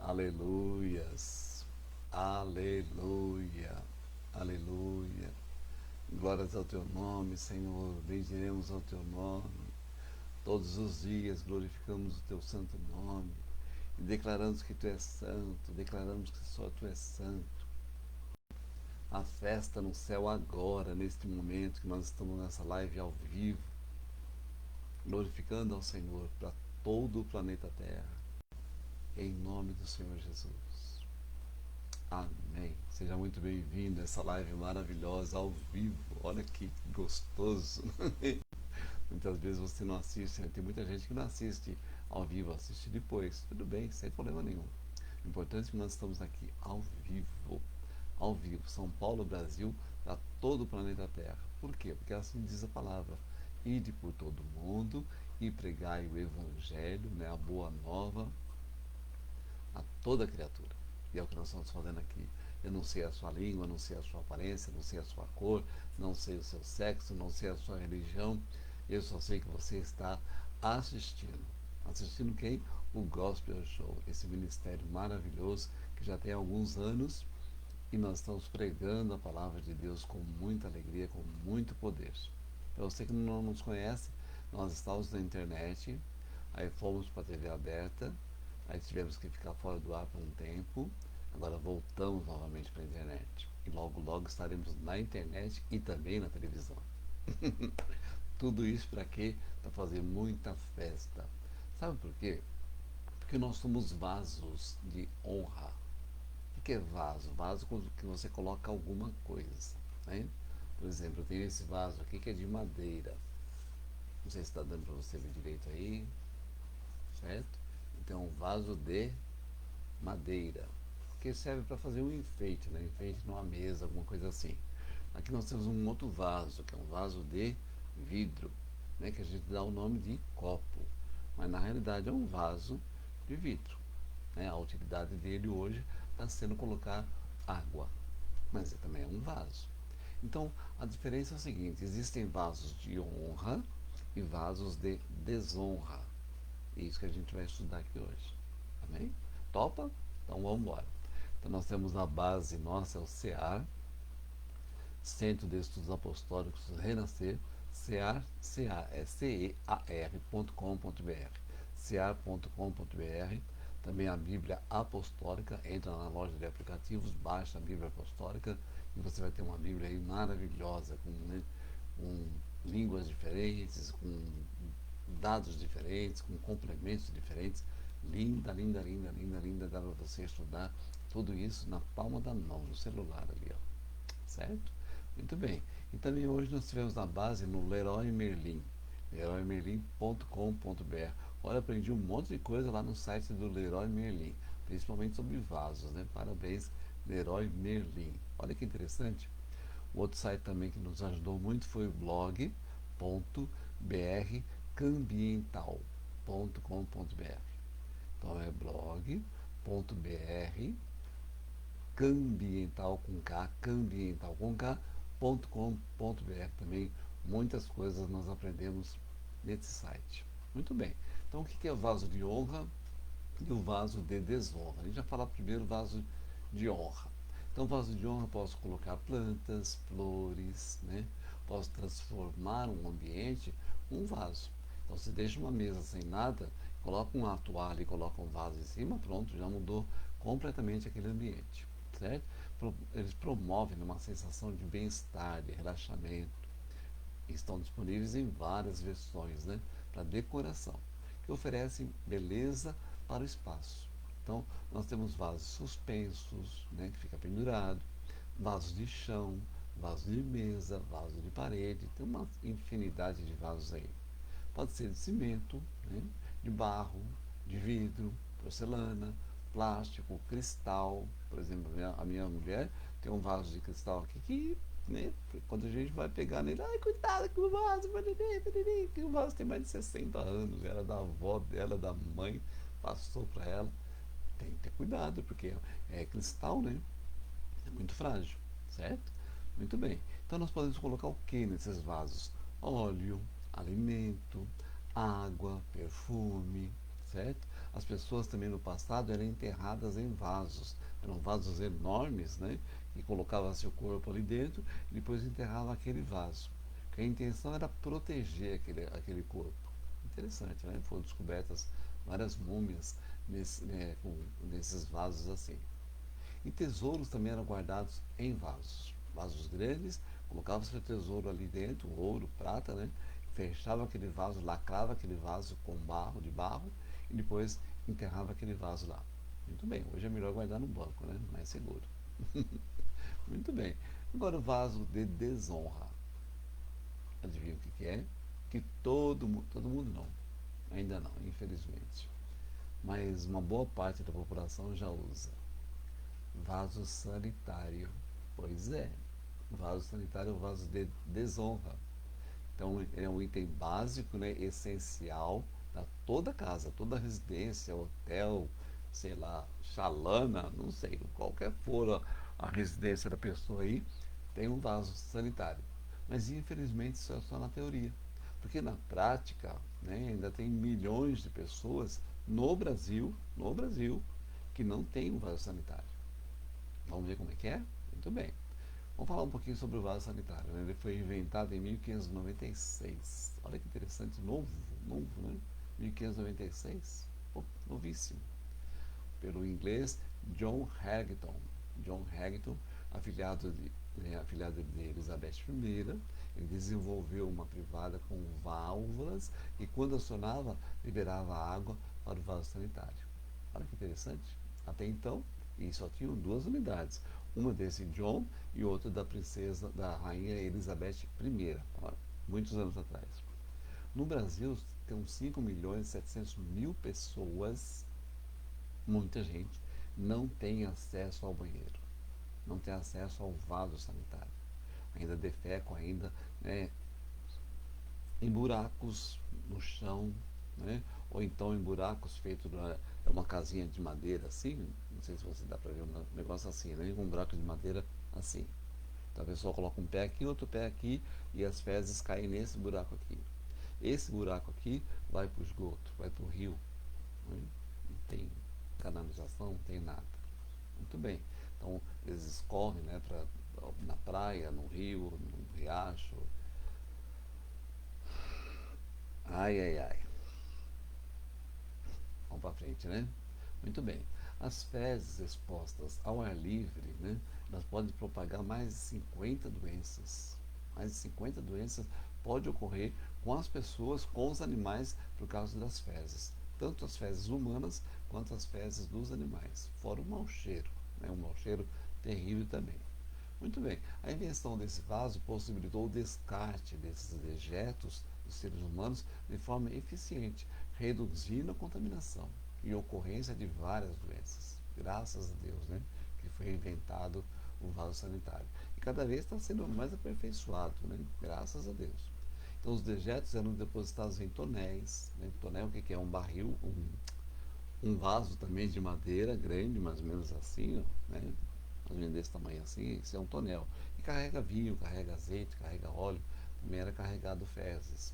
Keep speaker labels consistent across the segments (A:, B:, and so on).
A: Aleluias, aleluia, aleluia. Glórias ao teu nome, Senhor. Bendiremos ao teu nome. Todos os dias glorificamos o teu santo nome e declaramos que tu és santo, declaramos que só tu és santo. A festa no céu agora, neste momento que nós estamos nessa live ao vivo, glorificando ao Senhor para todo o planeta Terra, em nome do Senhor Jesus. Amém. Seja muito bem-vindo a essa live maravilhosa ao vivo. Olha que gostoso. Muitas vezes você não assiste, né? Tem muita gente que não assiste ao vivo, assiste depois. Tudo bem, sem problema nenhum. O importante é que nós estamos aqui ao vivo. Ao vivo. São Paulo, Brasil, para todo o planeta Terra. Por quê? Porque assim diz a palavra. Ide por todo o mundo e pregai o Evangelho, né? A boa nova, a toda criatura. E é o que nós estamos fazendo aqui. Eu não sei a sua língua, não sei a sua aparência, não sei a sua cor, não sei o seu sexo, não sei a sua religião. Eu só sei que você está assistindo. Assistindo quem? O Gospel Show, esse ministério maravilhoso que já tem alguns anos e nós estamos pregando a palavra de Deus com muita alegria, com muito poder. Para você que não nos conhece, nós estávamos na internet, aí fomos para a TV aberta, aí tivemos que ficar fora do ar por um tempo, agora voltamos novamente para a internet. E logo, logo estaremos na internet e também na televisão. Tudo isso para quê? Para fazer muita festa. Sabe por quê? Porque nós somos vasos de honra. O que é vaso? Vaso que você coloca alguma coisa. Né? Por exemplo, eu tenho esse vaso aqui que é de madeira. Não sei se está dando para você ver direito aí. Certo? Então, um vaso de madeira. Que serve para fazer um enfeite, né? Enfeite numa mesa, alguma coisa assim. Aqui nós temos um outro vaso, que é um vaso de vidro, né? Que a gente dá o nome de copo. Mas na realidade é um vaso de vidro. Né? A utilidade dele hoje está sendo colocar água, mas também é um vaso. Então, a diferença é o seguinte: existem vasos de honra e vasos de desonra. É isso que a gente vai estudar aqui hoje. Amém? Topa? Então vamos embora. Então nós temos a base nossa, é o CEAR, Centro de Estudos Apostólicos Renascer, CEAR, é cear.com.br, cear.com.br. Também a Bíblia Apostólica, entra na loja de aplicativos, baixa a Bíblia Apostólica e você vai ter uma Bíblia aí maravilhosa, com línguas diferentes, com dados diferentes, com complementos diferentes. Linda, linda, linda, linda, linda. Dá para você estudar tudo isso na palma da mão, no celular ali, ó. Certo? Muito bem. E também hoje nós tivemos na base no Leroy Merlin, leroymerlin.com.br. Olha, aprendi um monte de coisa lá no site do Leroy Merlin, principalmente sobre vasos, né? Parabéns, Leroy Merlin. Olha que interessante. O outro site também que nos ajudou muito foi o blog.brcambiental.com.br. Então é blog.br cambiental com K, cambiental com K.com.br. Também muitas coisas nós aprendemos nesse site. Muito bem. Então o que é o vaso de honra e o vaso de desonra? A gente vai falar primeiro vaso de honra. Então, vaso de honra, posso colocar plantas, flores, né? Posso transformar um ambiente um vaso. Então, se deixa uma mesa sem nada, coloca uma toalha e coloca um vaso em cima, pronto, já mudou completamente aquele ambiente, certo? Eles promovem uma sensação de bem-estar, de relaxamento. Estão disponíveis em várias versões, né? Para decoração, que oferecem beleza para o espaço. Então, nós temos vasos suspensos, né, que fica pendurado, vasos de chão, vasos de mesa, vasos de parede, tem uma infinidade de vasos aí. Pode ser de cimento, né, de barro, de vidro, porcelana, plástico, cristal. Por exemplo, a minha mulher tem um vaso de cristal aqui que, né, quando a gente vai pegar nele, ai, cuidado com o vaso, que o vaso tem mais de 60 anos, era da avó dela, da mãe, passou para ela. Tem que ter cuidado, porque é cristal, né? É muito frágil, certo? Muito bem. Então nós podemos colocar o que nesses vasos? Óleo, alimento, água, perfume, certo? As pessoas também no passado eram enterradas em vasos. Eram vasos enormes, né? E colocava seu corpo ali dentro e depois enterrava aquele vaso. Que a intenção era proteger aquele corpo. Interessante, né? Foram descobertas várias múmias nesses vasos assim. E tesouros também eram guardados em vasos. Vasos grandes, colocava seu tesouro ali dentro, ouro, prata, né? Fechava aquele vaso, lacrava aquele vaso com barro, de barro, e depois enterrava aquele vaso lá. Muito bem, hoje é melhor guardar no banco, né? Mais seguro. Muito bem. Agora o vaso de desonra. Adivinha o que é? Que todo mundo não, ainda não, infelizmente. Mas uma boa parte da população já usa. Vaso sanitário. Pois é, vaso sanitário é um vaso de desonra. Então, é um item básico, né, essencial para toda casa, toda residência, hotel, sei lá, chalana, não sei, qualquer for a residência da pessoa aí, tem um vaso sanitário. Mas, infelizmente, isso é só na teoria. Porque na prática, né, ainda tem milhões de pessoas no Brasil, que não tem um vaso sanitário. Vamos ver como é que é? Muito bem. Vamos falar um pouquinho sobre o vaso sanitário, né? Ele foi inventado em 1596. Olha que interessante, novo, né? 1596, pô, novíssimo. Pelo inglês John Haggton. John Haggton, afilhado de Elizabeth I, ele desenvolveu uma privada com válvulas e quando acionava, liberava água para o vaso sanitário. Olha que interessante. Até então, e só tinham duas unidades. Uma desse John e outra da princesa, da rainha Elizabeth I, muitos anos atrás. No Brasil, tem 5 milhões e 700 mil pessoas, muita gente, não tem acesso ao banheiro, não tem acesso ao vaso sanitário. Ainda defecam, né, em buracos no chão, né? Ou então em buracos feitos uma casinha de madeira assim, não sei se você dá para ver um negócio assim, né? Um buraco de madeira assim. Então a pessoa coloca um pé aqui, outro pé aqui e as fezes caem nesse buraco aqui. Esse buraco aqui vai para o esgoto, vai para o rio, né? Não tem canalização, não tem nada. Muito bem. Então eles escorrem, né, na praia, no rio, no riacho. Ai, ai, ai. Vamos para frente, né? Muito bem. As fezes expostas ao ar livre, né, elas podem propagar mais de 50 doenças. Mais de 50 doenças podem ocorrer com as pessoas, com os animais, por causa das fezes. Tanto as fezes humanas quanto as fezes dos animais. Fora o mau cheiro, né, um mau cheiro terrível também. Muito bem. A invenção desse vaso possibilitou o descarte desses dejetos dos seres humanos de forma eficiente, reduzindo a contaminação e ocorrência de várias doenças. Graças a Deus, né, que foi inventado o vaso sanitário. E cada vez está sendo mais aperfeiçoado, né, graças a Deus. Então, os dejetos eram depositados em tonéis. Né? Tonel, o que é? Um barril, um vaso também de madeira grande, mais ou menos assim, ó, né? Mais ou menos desse tamanho assim, isso é um tonel. E carrega vinho, carrega azeite, carrega óleo, também era carregado fezes.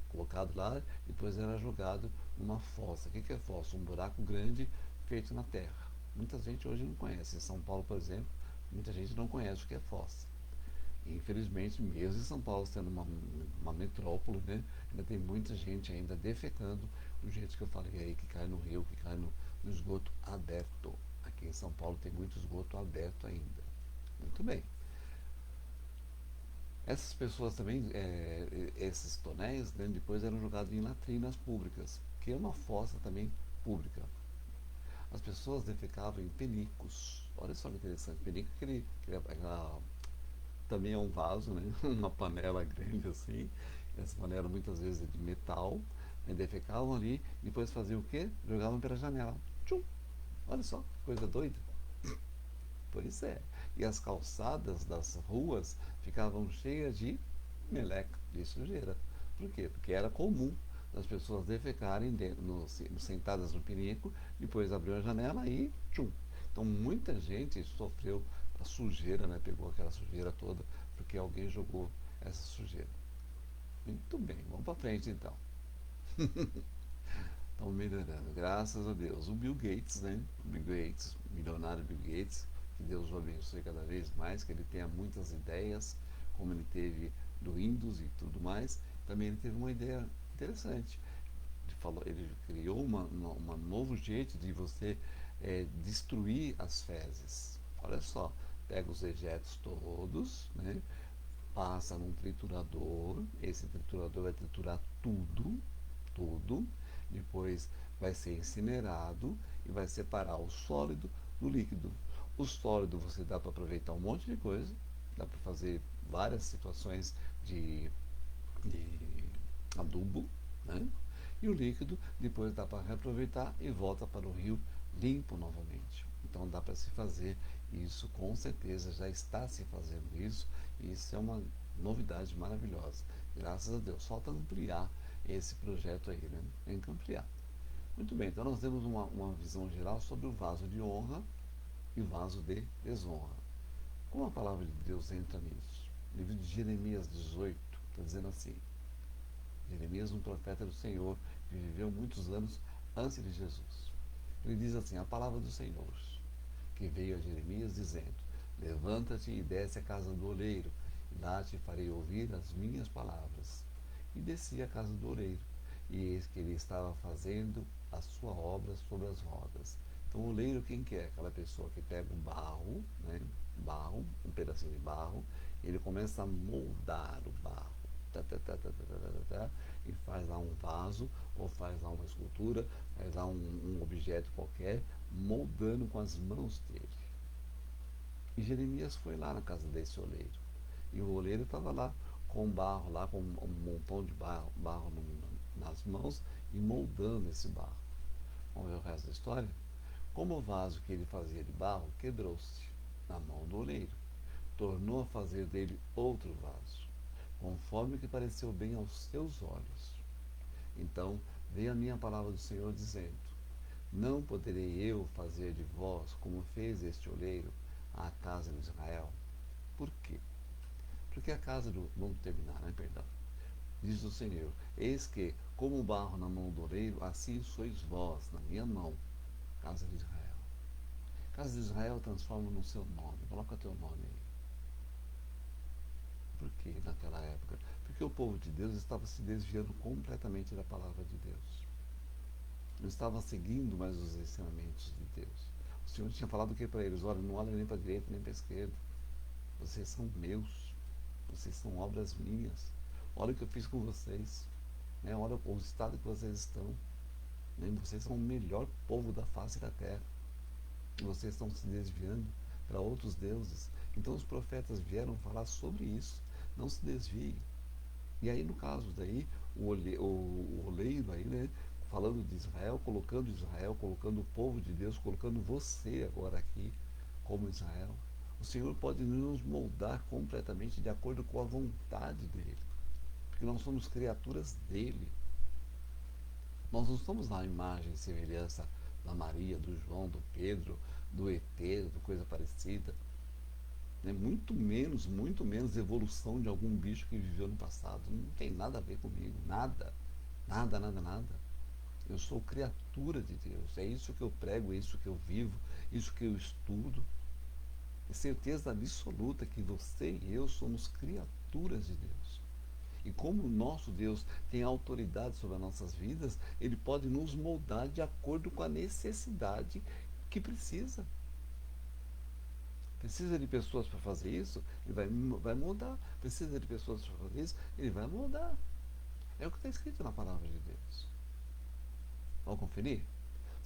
A: Colocado lá, depois era jogado numa fossa. O que é fossa? Um buraco grande feito na terra. Muita gente hoje não conhece. Em São Paulo, por exemplo, muita gente não conhece o que é fossa. E, infelizmente, mesmo em São Paulo sendo uma metrópole, né, ainda tem muita gente ainda defecando do jeito que eu falei aí, que cai no rio, que cai no esgoto aberto. Aqui em São Paulo tem muito esgoto aberto ainda. Muito bem. Essas pessoas também, esses tonéis, né, depois eram jogados em latrinas públicas, que é uma fossa também pública. As pessoas defecavam em penicos. Olha só que interessante. Penico também é um vaso, né? Uma panela grande assim. Essa panela muitas vezes é de metal. Né? Defecavam ali e depois faziam o quê? Jogavam pela janela. Tchum! Olha só, que coisa doida. Pois é. E as calçadas das ruas ficavam cheias de meleca, de sujeira. Por quê? Porque era comum as pessoas defecarem sentadas no pinico, depois abriu a janela e tchum. Então muita gente sofreu a sujeira, né? Pegou aquela sujeira toda porque alguém jogou essa sujeira. Muito bem, vamos para frente então. estão melhorando, graças a Deus. O Bill Gates, né? O Bill Gates, milionário Bill Gates, que Deus o abençoe cada vez mais, que ele tenha muitas ideias, como ele teve do Windows e tudo mais. Também ele teve uma ideia interessante. Ele criou uma novo jeito de você destruir as fezes. Olha só, pega os dejetos todos, né? Passa num triturador, esse triturador vai triturar tudo, tudo, depois vai ser incinerado e vai separar o sólido do líquido. O sólido você dá para aproveitar um monte de coisa, dá para fazer várias situações de, de adubo, né? E o líquido depois dá para reaproveitar e volta para o rio limpo novamente. Então dá para se fazer isso, com certeza já está se fazendo isso, e isso é uma novidade maravilhosa. Graças a Deus. Falta ampliar esse projeto aí, né? Tem que ampliar. Muito bem, então nós temos uma visão geral sobre o vaso de honra e o vaso de desonra. Como a palavra de Deus entra nisso? No livro de Jeremias 18, está dizendo assim: Jeremias, um profeta do Senhor, que viveu muitos anos antes de Jesus. Ele diz assim: a palavra do Senhor, que veio a Jeremias dizendo: levanta-te e desce à casa do oleiro, e lá te farei ouvir as minhas palavras. E desci à casa do oleiro, e eis que ele estava fazendo a sua obra sobre as rodas. Então, o oleiro, quem que é? Aquela pessoa que pega o barro, né? Barro, um pedacinho de barro, e ele começa a moldar o barro. Tá, tá, tá, tá, tá, tá, tá, tá, e faz lá um vaso, ou faz lá uma escultura, faz lá um objeto qualquer, moldando com as mãos dele. E Jeremias foi lá na casa desse oleiro. E o oleiro estava lá com barro, lá com um montão de barro nas mãos e moldando esse barro. Vamos ver o resto da história? Como o vaso que ele fazia de barro quebrou-se na mão do oleiro, tornou a fazer dele outro vaso, conforme que pareceu bem aos seus olhos. Então veio a minha palavra do Senhor dizendo: não poderei eu fazer de vós como fez este oleiro à casa de Israel? Por quê? Porque a casa do... Vamos terminar, né? Perdão. Diz o Senhor: eis que, como o barro na mão do oleiro, assim sois vós na minha mão, casa de Israel. Casa de Israel transforma no seu nome. Coloca teu nome aí. Por que naquela época? Porque o povo de Deus estava se desviando completamente da palavra de Deus. Não estava seguindo mais os ensinamentos de Deus. O Senhor tinha falado o que para eles? Olha, não olha nem para a direita nem para a esquerda. Vocês são meus. Vocês são obras minhas. Olha o que eu fiz com vocês. Né? Olha o estado que vocês estão. Né? Vocês são o melhor povo da face da terra. E vocês estão se desviando para outros deuses. Então os profetas vieram falar sobre isso. Não se desviem. E aí, no caso daí, o oleiro aí, né, falando de Israel, colocando o povo de Deus, colocando você agora aqui como Israel. O Senhor pode nos moldar completamente de acordo com a vontade dEle. Porque nós somos criaturas dEle. Nós não somos na imagem e semelhança da Maria, do João, do Pedro, do ET, do coisa parecida. Né? Muito menos evolução de algum bicho que viveu no passado. Não tem nada a ver comigo, nada. Nada, nada, nada. Eu sou criatura de Deus. É isso que eu prego, é isso que eu vivo, isso que eu estudo. É certeza absoluta que você e eu somos criaturas de Deus. E como o nosso Deus tem autoridade sobre as nossas vidas, Ele pode nos moldar de acordo com a necessidade que precisa. Precisa de pessoas para fazer isso? Ele vai moldar. Precisa de pessoas para fazer isso? Ele vai moldar. É o que está escrito na palavra de Deus. Vamos conferir?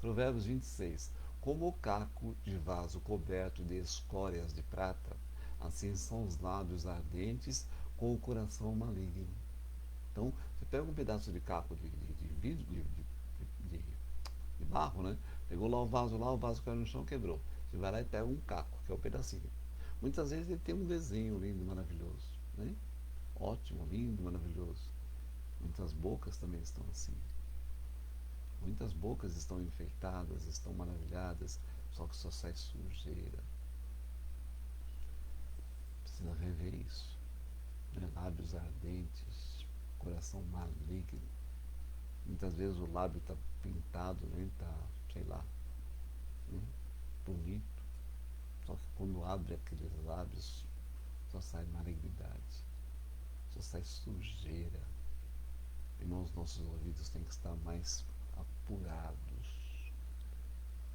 A: Provérbios 26. Como o caco de vaso coberto de escórias de prata, assim são os lábios ardentes com o coração maligno. Então, você pega um pedaço de caco de vidro, de barro, né? Pegou lá o vaso caiu no chão, quebrou. Você vai lá e pega um caco, que é o pedacinho. Muitas vezes ele tem um desenho lindo, maravilhoso, né? Ótimo, lindo, maravilhoso. Muitas bocas também estão assim. Muitas bocas estão enfeitadas, estão maravilhadas, só que só sai sujeira. Precisa rever isso. Né? Lábios ardentes, coração maligno. Muitas vezes o lábio está pintado, né? Está, sei lá, né? Bonito. Só que quando abre aqueles lábios, só sai malignidade, só sai sujeira. Irmãos, nossos ouvidos têm que estar mais apurados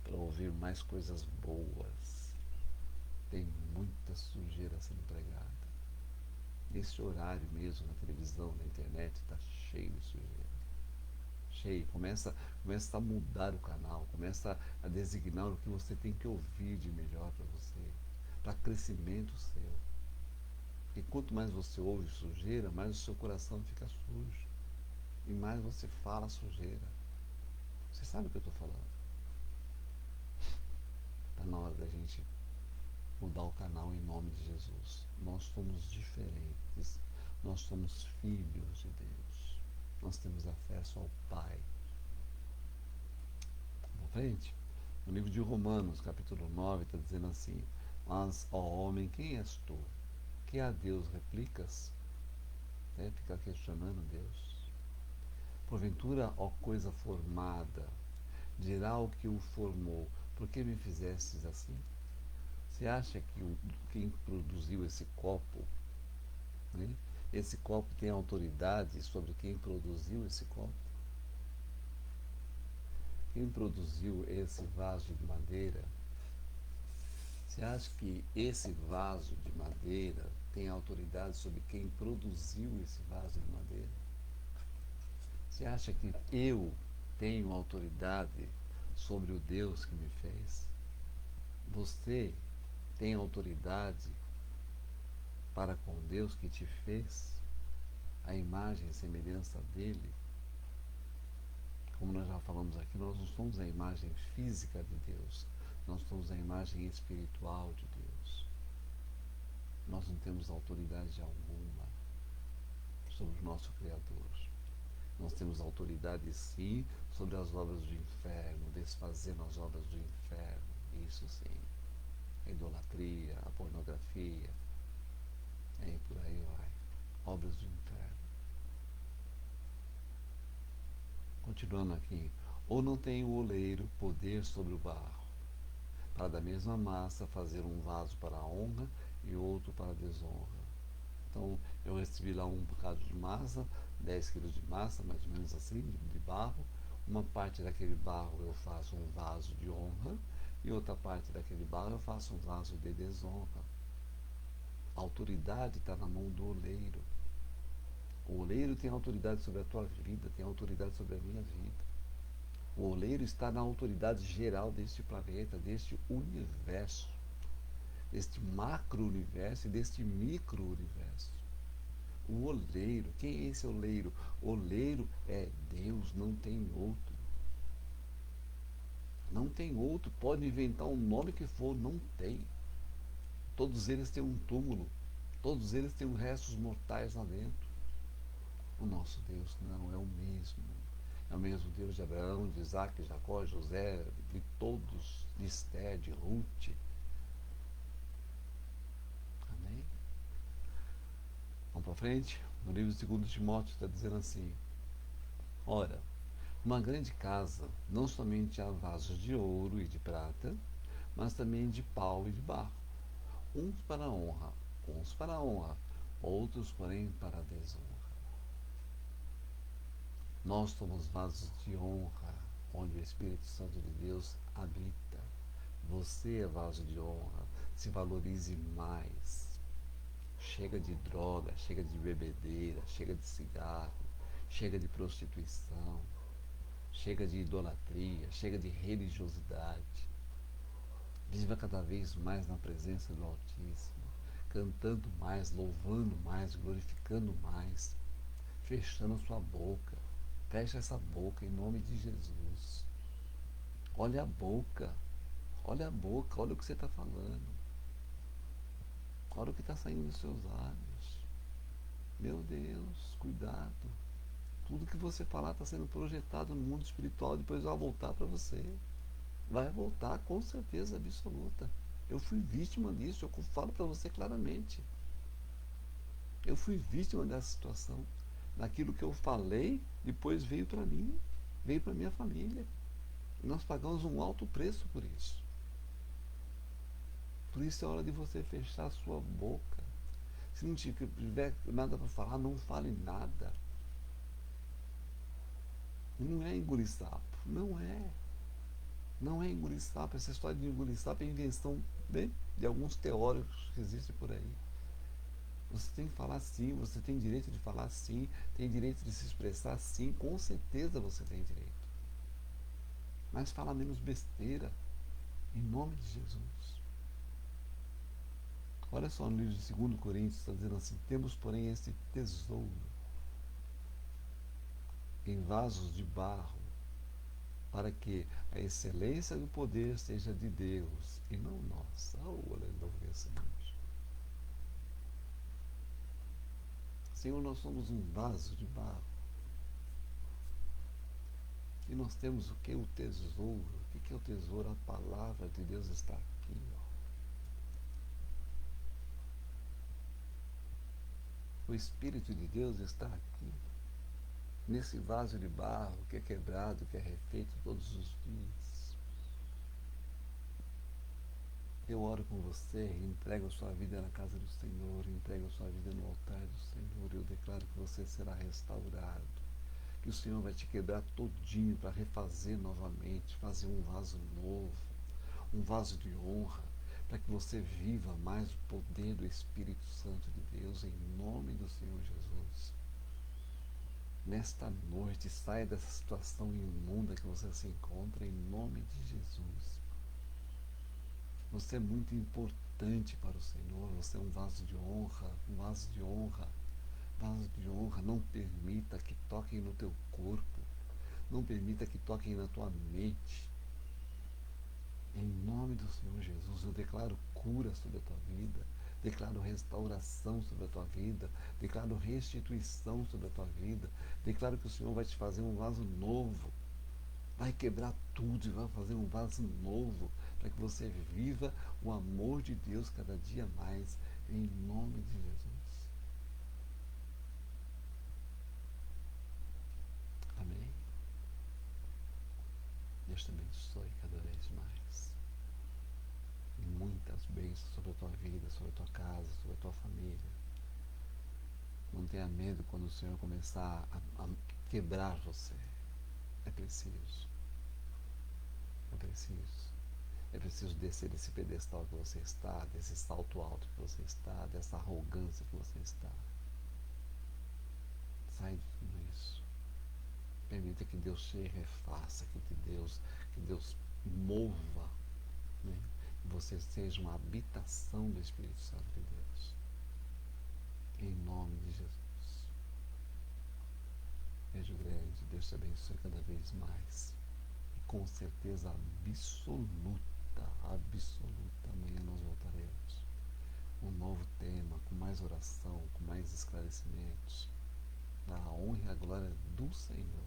A: para ouvir mais coisas boas. Tem muita sujeira sendo pregada. Nesse horário mesmo, na televisão, na internet, está cheio de sujeira. Cheio. Começa a mudar o canal, começa a designar o que você tem que ouvir de melhor para você, para crescimento seu. Porque quanto mais você ouve sujeira, mais o seu coração fica sujo. E mais você fala sujeira. Você sabe o que eu estou falando? Está na hora da gente mudar o canal em nome de Jesus. Nós somos diferentes. Nós somos filhos de Deus. Nós temos acesso ao Pai. Vamos frente? No livro de Romanos, capítulo 9, está dizendo assim: mas, ó homem, quem és tu? Que a Deus replicas? Fica questionando Deus. Porventura, ó coisa formada, dirá o que o formou: por que me fizestes assim? Você acha que quem produziu esse copo, né, esse copo tem autoridade sobre quem produziu esse copo? Quem produziu esse vaso de madeira? Você acha que esse vaso de madeira tem autoridade sobre quem produziu esse vaso de madeira? Você acha que eu tenho autoridade sobre o Deus que me fez? Você tem autoridade para com Deus que te fez, a imagem e semelhança dele? Como nós já falamos aqui, nós não somos a imagem física de Deus, nós somos a imagem espiritual de Deus. Nós não temos autoridade alguma sobre o nosso Criador. Nós temos autoridade, sim, sobre as obras do inferno, desfazendo as obras do inferno. Isso sim. A idolatria, a pornografia, e por aí vai. Obras do inferno. Continuando aqui. Ou não tem o oleiro poder sobre o barro, para da mesma massa fazer um vaso para a honra e outro para a desonra. Então, eu recebi lá um bocado de massa, 10 quilos de massa, mais ou menos assim, de barro. Uma parte daquele barro eu faço um vaso de honra, e outra parte daquele barro eu faço um vaso de desonra. A autoridade está na mão do oleiro. O oleiro tem autoridade sobre a tua vida, tem autoridade sobre a minha vida. O oleiro está na autoridade geral deste planeta, deste universo, deste macro-universo e deste micro-universo. O oleiro, quem é esse oleiro? Oleiro é Deus, não tem outro. Não tem outro, pode inventar o nome que for, não tem. Todos eles têm um túmulo, todos eles têm restos mortais lá dentro. O nosso Deus não é o mesmo. É o mesmo Deus de Abraão, de Isaac, de Jacó, José, de todos, de Esther, de Ruth. Amém? Vamos para frente? No livro de 2 Timóteo está dizendo assim: ora, numa grande casa não somente há vasos de ouro e de prata, mas também de pau e de barro, uns para a honra, outros, porém, para a desonra. Nós somos vasos de honra, onde o Espírito Santo de Deus habita. Você é vaso de honra, se valorize mais. Chega de droga, chega de bebedeira, chega de cigarro, chega de prostituição, chega de idolatria, chega de religiosidade. Viva cada vez mais na presença do Altíssimo, cantando mais, louvando mais, glorificando mais, fechando sua boca. Fecha essa boca em nome de Jesus. Olha a boca, olha o que você está falando. Olha o que está saindo dos seus lábios. Meu Deus, cuidado. Tudo que você falar está sendo projetado no mundo espiritual, depois vai voltar para você. Vai voltar com certeza absoluta. Eu fui vítima disso, eu falo para você claramente. Eu fui vítima dessa situação. Naquilo que eu falei, depois veio para mim. veio para minha família. E nós pagamos um alto preço por isso. Por isso é hora de você fechar a sua boca. Se não tiver nada para falar, não fale nada. Não é engolir sapo. Não é. Não é engolir sapo. Essa história de engolir sapo é invenção de alguns teóricos que existem por aí. Você tem que falar sim, você tem direito de falar sim, tem direito de se expressar sim, com certeza você tem direito. Mas fala menos besteira, em nome de Jesus. Olha só no livro de 2 Coríntios, está dizendo assim: temos, porém, esse tesouro em vasos de barro, para que a excelência do poder seja de Deus e não nossa. Oh, aleluia, Senhor. Senhor, nós somos um vaso de barro. E nós temos o que? O tesouro. O que é o tesouro? A palavra de Deus está aqui. O Espírito de Deus está aqui. Nesse vaso de barro que é quebrado, que é refeito todos os dias. Eu oro com você, entrego a sua vida na casa do Senhor, entrego a sua vida no altar do Senhor. Eu declaro que você será restaurado, que o Senhor vai te quebrar todinho para refazer novamente, fazer um vaso novo, um vaso de honra, para que você viva mais o poder do Espírito Santo de Deus, em nome do Senhor Jesus. Nesta noite, saia dessa situação imunda que você se encontra, em nome de Jesus. Você é muito importante para o Senhor, você é um vaso de honra, um vaso de honra, vaso de honra. Não permita que toquem no teu corpo, não permita que toquem na tua mente. Em nome do Senhor Jesus, eu declaro cura sobre a tua vida, declaro restauração sobre a tua vida, declaro restituição sobre a tua vida, declaro que o Senhor vai te fazer um vaso novo, vai quebrar tudo e vai fazer um vaso novo, para que você viva o amor de Deus cada dia mais, em nome de Jesus. Amém? Deus te abençoe cada vez mais. Muitas bênçãos sobre a tua vida, sobre a tua casa, sobre a tua família. Não tenha medo quando o Senhor começar a quebrar você. É preciso. É preciso. É preciso descer desse pedestal que você está, desse salto alto que você está, dessa arrogância que você está. Sai de tudo isso. Permita que Deus te refaça, que Deus mova, né? Que você seja uma habitação do Espírito Santo de Deus. Em nome de Jesus. Beijo grande, Deus te abençoe cada vez mais. E com certeza absoluta, amanhã nós voltaremos. Um novo tema, com mais oração, com mais esclarecimentos, da honra e a glória do Senhor.